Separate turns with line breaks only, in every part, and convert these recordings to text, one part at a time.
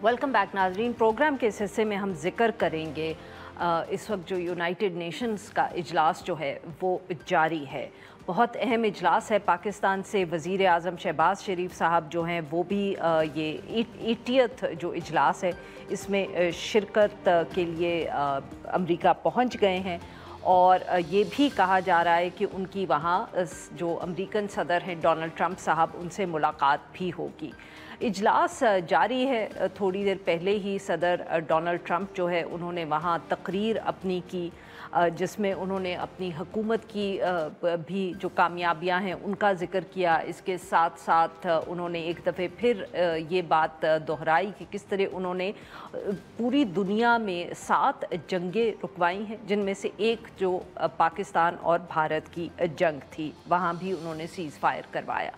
Welcome back नाजरीन। Programme के इस हिस्से में हम जिक्र करेंगे इस वक्त जो यूनाइटेड नेशंस का इजलास जो है वो जारी है। बहुत अहम इजलास है। पाकिस्तान से वज़ीर आज़म शहबाज शरीफ साहब जो हैं वो भी ये 80th जो इजलास है इसमें शिरकत के लिए अमेरिका पहुंच गए हैं और ये भी कहा जा रहा है कि उनकी वहाँ जो अमेरिकन सदर हैं डोनाल्ड ट्रंप साहब उनसे मुलाकात भी होगी। इजलास जारी है। थोड़ी देर पहले ही सदर डोनाल्ड ट्रंप जो है उन्होंने वहाँ तकरीर अपनी की जिसमें उन्होंने अपनी हुकूमत की भी जो कामयाबियां हैं उनका ज़िक्र किया। इसके साथ साथ उन्होंने एक दफ़े फिर ये बात दोहराई कि किस तरह उन्होंने पूरी दुनिया में 7 जंगें रुकवाई हैं, जिनमें से एक जो पाकिस्तान और भारत की जंग थी, वहाँ भी उन्होंने सीज़ फायर करवाया।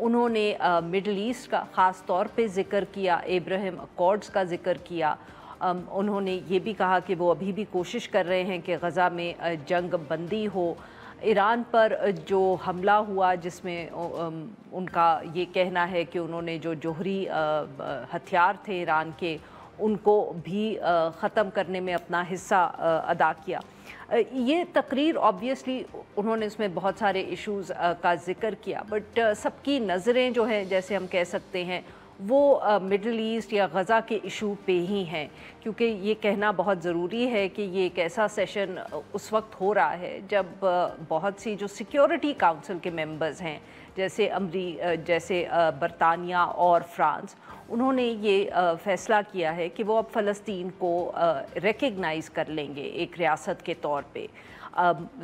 उन्होंने मिडल ईस्ट का ख़ास तौर पे ज़िक्र किया, अब्राहम अकॉर्ड्स का ज़िक्र किया। उन्होंने ये भी कहा कि वो अभी भी कोशिश कर रहे हैं कि गज़ा में जंग बंदी हो। ईरान पर जो हमला हुआ जिसमें उनका ये कहना है कि उन्होंने जो जोहरी हथियार थे ईरान के उनको भी ख़त्म करने में अपना हिस्सा अदा किया। ये तकरीर ऑब्वियसली उन्होंने इसमें बहुत सारे इश्यूज़ का ज़िक्र किया, बट सबकी नज़रें जो हैं जैसे हम कह सकते हैं वो मिडल ईस्ट या गज़ा के इशू पे ही हैं, क्योंकि ये कहना बहुत ज़रूरी है कि ये एक ऐसा सेशन उस वक्त हो रहा है जब बहुत सी जो सिक्योरिटी काउंसिल के मेंबर्स हैं जैसे बरतानिया और फ्रांस, उन्होंने ये फ़ैसला किया है कि वो अब फ़लस्तीन को रिकग्नाइज़ कर लेंगे एक रियासत के तौर पे।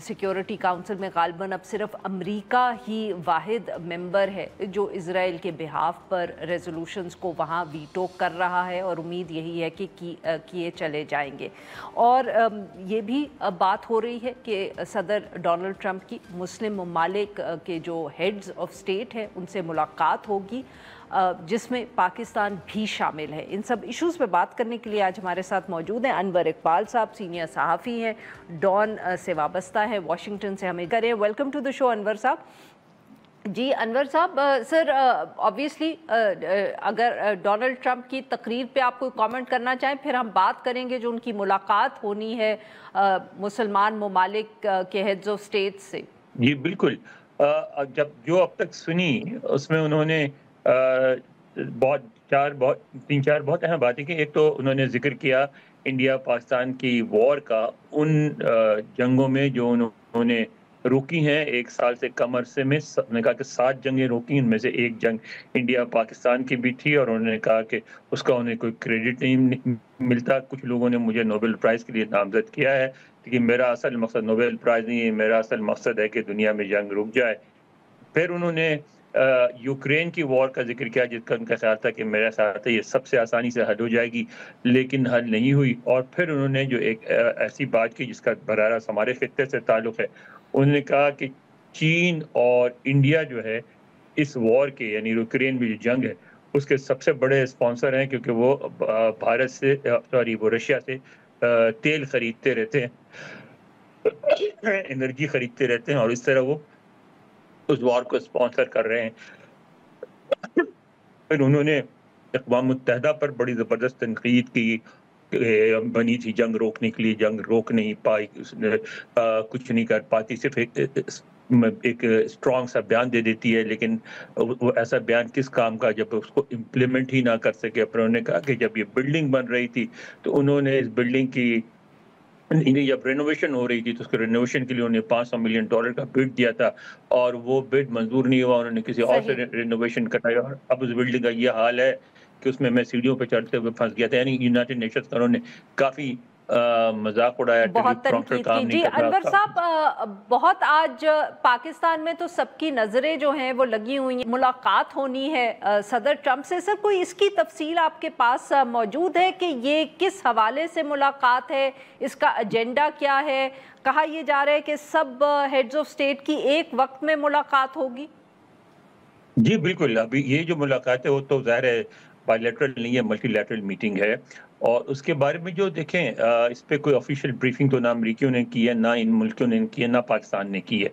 सिक्योरिटी काउंसिल में ग़ालिबन अब सिर्फ अमेरिका ही वाहिद मेंबर है जो इज़राइल के बिहाफ पर रेजोल्यूशंस को वहाँ वीटो कर रहा है और उम्मीद यही है कि किए चले जाएंगे। और ये भी बात हो रही है कि सदर डोनाल्ड ट्रंप की मुस्लिम ममालिक के जो हेड्स ऑफ स्टेट हैं उनसे मुलाकात होगी, जिसमें पाकिस्तान भी शामिल है। इन सब इश्यूज़ पे बात करने के लिए आज हमारे साथ मौजूद हैं अनवर इकबाल साहब, सीनियर सहाफ़ी हैं, डॉन से वाबस्ता है, वाशिंगटन से हमें करें। Welcome to the show Anwar साहब। जी अनवर साहब, सर ऑब्वियसली अगर डोनाल्ड ट्रंप की तकरीर पे आप कोई कमेंट करना चाहें, फिर हम बात करेंगे जो उनकी मुलाकात होनी है मुसलमान ममालिक के हेड्स ऑफ स्टेट से।
जी बिल्कुल। जब जो अब तक सुनी उसमें उन्होंने तीन चार बहुत अहम बातें की। एक तो उन्होंने जिक्र किया इंडिया पाकिस्तान की वॉर का, उन जंगों में जो उन्होंने रोकी हैं 1 साल से कम अरसे में। उन्होंने कहा कि 7 जंगें रोकी, उनमें से एक जंग इंडिया पाकिस्तान की भी थी और उन्होंने कहा कि उसका उन्हें कोई क्रेडिट नहीं मिलता। कुछ लोगों ने मुझे नोबेल प्राइज़ के लिए नामजद किया है, लेकिन मेरा असल मकसद नोबेल प्राइज़ नहीं है, मेरा असल मकसद है कि दुनिया में जंग रुक जाए। फिर उन्होंने यूक्रेन की वॉर का जिक्र किया, जिसका उनका ख्याल था कि मेरे साथ ये सबसे आसानी से हल हो जाएगी, लेकिन हल नहीं हुई। और फिर उन्होंने जो एक ऐसी बात की जिसका बराह रास्त हमारे खित्ते से ताल्लुक़ है, उन्होंने कहा कि चीन और इंडिया जो है इस वॉर के, यानी यूक्रेन में जो जंग है उसके सबसे बड़े स्पॉन्सर हैं, क्योंकि वो भारत से वो रशिया से तेल खरीदते रहते हैं, एनर्जी खरीदते रहते हैं और इस तरह वो उस वॉर को स्पॉन्सर कर रहे हैं। फिर उन्होंने अक़वाम मुत्तहिदा पर बड़ी ज़बरदस्त तनक़ीद की, बनी थी जंग रोकने के लिए, जंग रोक नहीं पाई, उसने कुछ नहीं कर पाती, सिर्फ एक स्ट्रॉन्ग सा बयान दे देती है, लेकिन वो ऐसा बयान किस काम का जब उसको इम्प्लीमेंट ही ना कर सके। फिर उन्होंने कहा कि जब ये बिल्डिंग बन रही थी तो उन्होंने इस बिल्डिंग की जब रेनोवेशन हो रही थी तो उसके रेनोवेशन के लिए उन्होंने $500 मिलियन का बिड दिया था और वो बिड मंजूर नहीं हुआ, उन्होंने किसी और से रेनोवेशन कराया और अब उस बिल्डिंग का ये हाल है कि उसमें मैं सीढ़ियों पे चढ़ते हुए फंस गया था। यानी यूनाइटेड नेशंस का उन्होंने काफी मजाक उड़ाया,
बहुत तनकीद की। जी अनवर साहब, बहुत आज पाकिस्तान में तो सबकी नज़रें जो हैं वो लगी हुई हैं, मुलाकात होनी है सदर ट्रंप से। सर कोई इसकी तफसील आपके पास मौजूद है कि ये किस हवाले से मुलाकात है, इसका एजेंडा क्या है? कहा यह जा रहा है कि सब हेड्स ऑफ स्टेट की एक वक्त में मुलाकात होगी।
जी बिल्कुल। अभी ये जो मुलाकात है वो तो ज़ाहिर है बायलैटरल नहीं है, मल्टीलैटरल मीटिंग है और उसके बारे में जो देखें इस पे कोई ऑफिशियल ब्रीफिंग तो ना अमेरिकियों ने की है, ना इन मुल्कों ने की है, ना पाकिस्तान ने की है।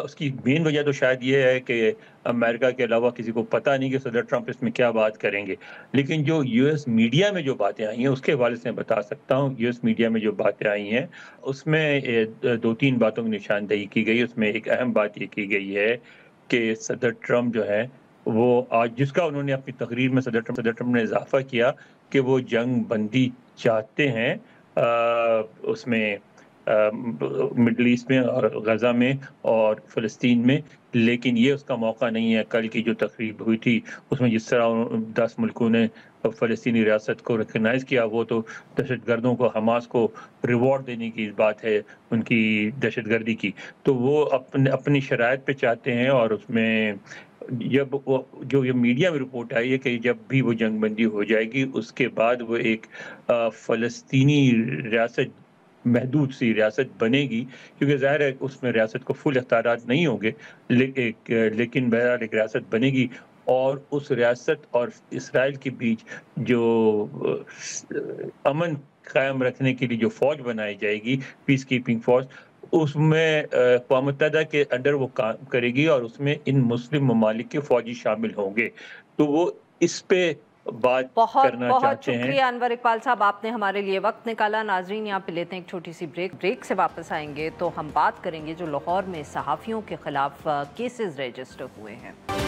उसकी मेन वजह तो शायद ये है कि अमेरिका के अलावा किसी को पता नहीं कि सदर ट्रंप इसमें क्या बात करेंगे। लेकिन जो यूएस मीडिया में जो बातें आई हैं, उसके हवाले से मैं बता सकता हूँ। यूएस मीडिया में जो बातें आई हैं, उसमें 2-3 बातों की निशानदेही की गई। उसमें एक अहम बात ये की गई है कि सदर ट्रंप जो है, वो आज जिसका उन्होंने अपनी तकरीर में सदर ट्रंप ने इज़ाफ़ा किया कि वो जंग बंदी चाहते हैं उसमें मिडल ईस्ट में और गज़ा में और फ़लस्तीन में, लेकिन ये उसका मौका नहीं है। कल की जो तकरीब हुई थी, उसमें जिस तरह 10 मुल्कों ने फ़लस्तीनी रियासत को रिकॉग्नाइज़ किया, वो तो दहशतगर्दों को, हमास को रिवॉर्ड देने की बात है, उनकी दहशतगर्दी की। तो वो अपनी शराइत पे चाहते हैं और उसमें जब वो जो ये मीडिया में रिपोर्ट आई है कि जब भी वो जंगबंदी हो जाएगी, उसके बाद वो एक फ़लस्तीनी रियासत, महदूद सी रियासत बनेगी, क्योंकि ज़ाहिर है उसमें रियासत को फुल इख्तियारात नहीं होंगे, लेकिन बहरहाल एक रियासत बनेगी और उस रियासत और इसराइल के बीच जो अमन कायम रखने के लिए जो फ़ौज बनाई जाएगी, पीस कीपिंग फ़ौज, उसमें अक़वाम मुत्तहिदा के अंडर वो काम करेगी और उसमें इन मुस्लिम ममालिक के फ़ौजी शामिल होंगे। तो वो इस पे बात
बहुत
करना
बहुत
चाहते हैं।
शुक्रिया अनवर इकबाल साहब, आपने हमारे लिए वक्त निकाला। नाजरीन, यहाँ पे लेते हैं एक छोटी सी ब्रेक से वापस आएंगे तो हम बात करेंगे जो लाहौर में सहाफ़ियों के खिलाफ केसेस रजिस्टर हुए हैं।